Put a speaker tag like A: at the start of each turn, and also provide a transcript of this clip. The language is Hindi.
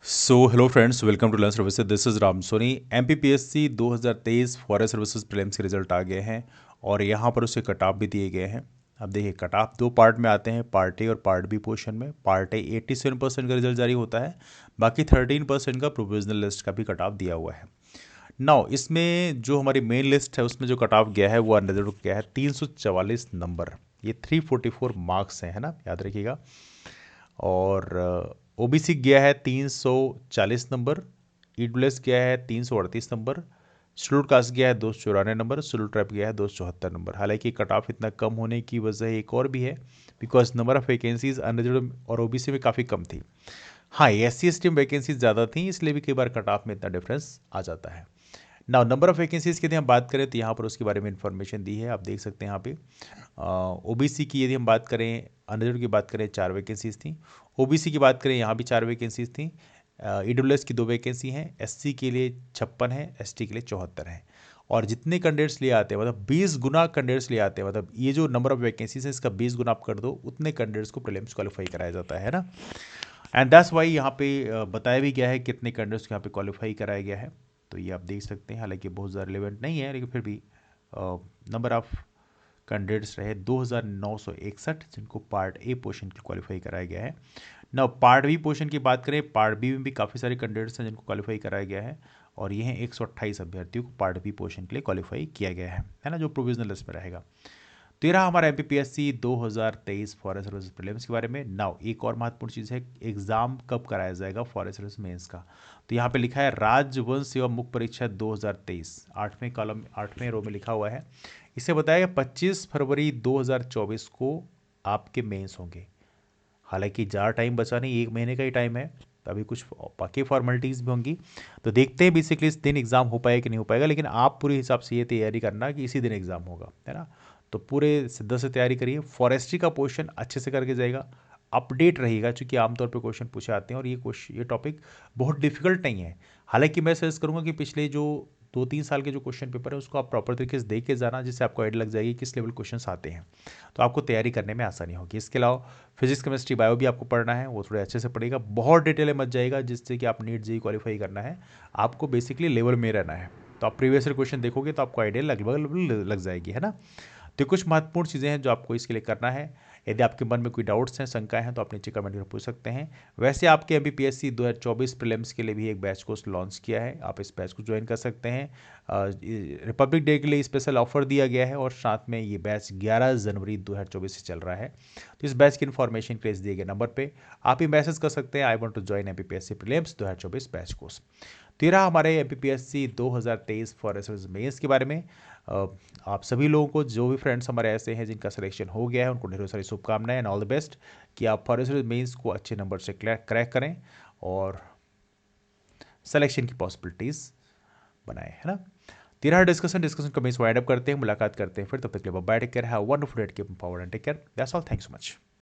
A: Hello friends, welcome to learn services. This is Ram Soni. MPPSC 2023 forest services prelims के रिजल्ट आ गए हैं और यहाँ पर उसके कट ऑफ भी दिए गए हैं। अब देखिए, कट ऑफ दो पार्ट में आते हैं, पार्ट ए और पार्ट बी पोर्शन में। पार्ट ए 87% का रिजल्ट जारी होता है, बाकी 13% का प्रोविजनल लिस्ट का भी कट ऑफ दिया हुआ है। नाउ इसमें जो हमारी मेन लिस्ट है उसमें जो कट ऑफ गया है वो अंडर गया है 344 नंबर। ये 344 मार्क्स हैं, है ना, याद रखिएगा। और ओबीसी गया है 340 नंबर, ईडब्ल्यूएस गया है 338 नंबर, शेड्यूल्ड कास्ट गया है 294 नंबर, शेड्यूल्ड ट्राइब गया है 274 नंबर। हालांकि कट ऑफ इतना कम होने की वजह एक और भी है, because number of vacancies unreserve और ओबीसी में काफ़ी कम थी। हाँ, एससी एसटी में वैकेंसीज ज़्यादा थी, इसलिए भी कई बार कट ऑफ में इतना डिफरेंस आ जाता है। नाउ नंबर ऑफ वैकेंसीज की यदि हम बात करें तो यहाँ पर उसके बारे में इंफॉर्मेशन दी है, आप देख सकते हैं यहाँ पे। ओबीसी की यदि हम बात करें, अनरिजर्व की बात करें, 4 वैकेंसीज थी। ओबीसी की बात करें, यहाँ भी 4 वैकेंसीज थी। ईडब्ल्यूएस की 2 वैकेंसी हैं, एससी के लिए 56 है, एसटी के लिए 74 है। और जितने कैंडिडेट्स लिए आते हैं, मतलब 20 गुना कैंडिडेट्स लिए आते हैं, मतलब ये जो नंबर ऑफ वैकेंसीज है इसका 20 गुना आप कर दो, उतने कैंडिडेट्स को प्रीलिम्स क्वालिफाई कराया जाता है ना। एंड दैट्स वाई यहाँ पे बताया भी गया है कितने कैंडिडेट्स को यहाँ पे क्वालिफाई कराया गया है। तो ये आप देख सकते हैं, हालांकि बहुत ज़्यादा रिलेवेंट नहीं है, लेकिन फिर भी नंबर ऑफ कैंडिडेट्स रहे 2961, जिनको पार्ट ए पोर्शन की क्वालिफाई कराया गया है ना। पार्ट बी पोर्शन की बात करें, पार्ट बी में भी काफ़ी सारे कैंडिडेट्स हैं जिनको क्वालिफाई कराया गया है, और ये हैं 128 अभ्यर्थियों को पार्ट बी पोर्शन के लिए क्वालिफाई किया गया है ना, जो प्रोविजनल लिस्ट में रहेगा। तो ये रहा हमारा एमपीपीएससी 2023 फॉरेस्ट सर्विस प्रीलिम्स के बारे में। नाउ एक और महत्वपूर्ण चीज़ है, एग्जाम कब कराया जाएगा फॉरेस्ट सर्विस मेंस का। तो यहाँ पे लिखा है राजवंश सेवा मुख्य परीक्षा 2023, 8वें कॉलम 8वें रो में लिखा हुआ है। इसे बताया 25 फरवरी 2024 को आपके मेंस होंगे। हालांकि ज़्यादा टाइम बचा नहीं, 1 महीने का ही टाइम है, तो अभी कुछ बाकी फॉर्मेलिटीज़ भी होंगी। तो देखते हैं बेसिकली इस दिन एग्ज़ाम हो पाएगा कि नहीं हो पाएगा, लेकिन आप पूरे हिसाब से ये तैयारी करना कि इसी दिन एग्ज़ाम होगा, है ना। तो पूरे सिद्ध से तैयारी करिए, फॉरेस्ट्री का पोर्शन अच्छे से करके जाएगा, अपडेट रहिएगा, क्योंकि आमतौर पर क्वेश्चन पूछे आते हैं और ये टॉपिक बहुत डिफिकल्ट नहीं है। हालांकि मैं सजेस्ट करूँगा कि पिछले जो 2-3 साल के जो क्वेश्चन पेपर है उसको आप प्रॉपर तरीके से देख के जाना, जिससे आपको आइडिया लग जाएगी किस लेवल क्वेश्चन आते हैं, तो आपको तैयारी करने में आसानी होगी। इसके अलावा फिजिक्स केमिस्ट्री बायो भी आपको पढ़ना है, वो थोड़े अच्छे से पढ़ेगा, बहुत डिटेल में मत जाएगा, जिससे कि आप नीट जेईई क्वालिफाई करना है, आपको बेसिकली लेवल में रहना है। तो आप प्रीवियस ईयर क्वेश्चन देखोगे तो आपको आइडिया लगभग लग जाएगी, है ना। तो कुछ महत्वपूर्ण चीज़ें हैं जो आपको इसके लिए करना है। यदि आपके मन में कोई डाउट्स हैं, शंकाएं हैं, तो आप नीचे कमेंट करके पूछ सकते हैं। वैसे आपके एमपीपीएससी 2024 प्रीलिम्स के लिए भी एक बैच कोर्स लॉन्च किया है, आप इस बैच को ज्वाइन कर सकते हैं। रिपब्लिक डे के लिए स्पेशल ऑफर दिया गया है, और साथ में ये बैच 11 जनवरी 2024 से चल रहा है। तो इस बैच की इन्फॉर्मेशन प्लीज दिए गए नंबर पर आप ही मैसेज कर सकते हैं, I want to join MPPSC prelims 2024 batch course. तो ये रहा हमारे एमपीपीएससी 2023 फॉरेस्ट सर्विस मेंस के बारे में। आप सभी लोगों को, जो भी फ्रेंड्स हमारे ऐसे हैं जिनका सिलेक्शन हो गया है, उनको ढेरों सारी शुभकामनाएं एंड ऑल द बेस्ट, कि आप फॉरेस्ट सर्विस मेंस को अच्छे नंबर से क्रैक करें और सिलेक्शन की पॉसिबिलिटीज़ बनाएं, है ना। तेरह डिस्कशन का मेंस वाइंड अप करते हैं, मुलाकात करते हैं फिर, तब तक के लिए bye, take care, have a wonderful day, keep empowered and take care, that's all, thanks so much.